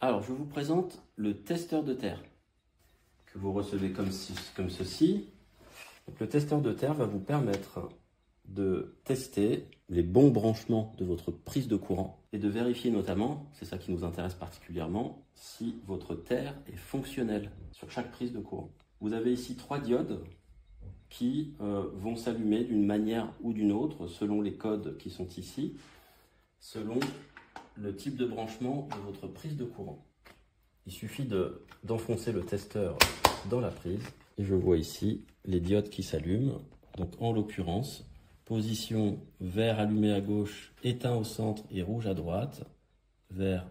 Alors, je vous présente le testeur de terre que vous recevez comme ceci. Donc, le testeur de terre va vous permettre de tester les bons branchements de votre prise de courant et de vérifier notamment, c'est ça qui nous intéresse particulièrement, si votre terre est fonctionnelle sur chaque prise de courant. Vous avez ici 3 diodes qui vont s'allumer d'une manière ou d'une autre selon les codes qui sont ici, selon le type de branchement de votre prise de courant. Il suffit d'enfoncer le testeur dans la prise et je vois ici les diodes qui s'allument. Donc en l'occurrence, position vert allumé à gauche, éteint au centre et rouge à droite. Vert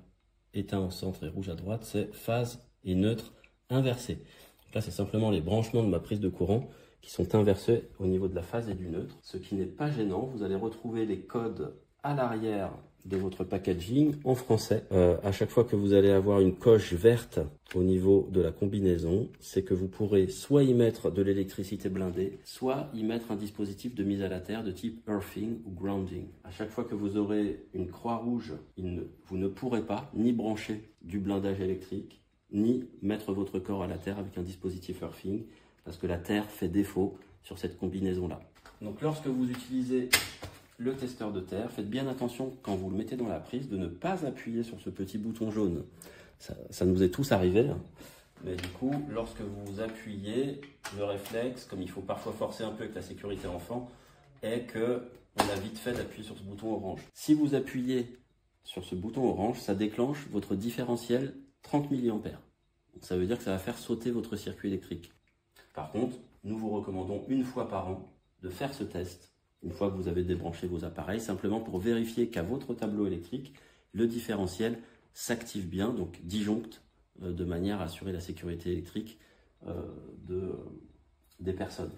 éteint au centre et rouge à droite, c'est phase et neutre inversé. Donc là, c'est simplement les branchements de ma prise de courant qui sont inversés au niveau de la phase et du neutre. Ce qui n'est pas gênant, vous allez retrouver les codes à l'arrière de votre packaging en français. À chaque fois que vous allez avoir une coche verte au niveau de la combinaison, c'est que vous pourrez soit y mettre de l'électricité blindée, soit y mettre un dispositif de mise à la terre de type earthing ou grounding. À chaque fois que vous aurez une croix rouge, vous ne pourrez pas ni brancher du blindage électrique, ni mettre votre corps à la terre avec un dispositif earthing, parce que la terre fait défaut sur cette combinaison-là. Donc lorsque vous utilisez le testeur de terre, faites bien attention quand vous le mettez dans la prise de ne pas appuyer sur ce petit bouton jaune. Ça nous est tous arrivé, hein. Mais du coup, lorsque vous appuyez, le réflexe, comme il faut parfois forcer un peu avec la sécurité enfant, est qu'on a vite fait d'appuyer sur ce bouton orange. Si vous appuyez sur ce bouton orange, ça déclenche votre différentiel 30 mA. Donc ça veut dire que ça va faire sauter votre circuit électrique. Par contre, nous vous recommandons une fois par an de faire ce test, une fois que vous avez débranché vos appareils, simplement pour vérifier qu'à votre tableau électrique, le différentiel s'active bien, donc disjoncte, de manière à assurer la sécurité électrique des personnes.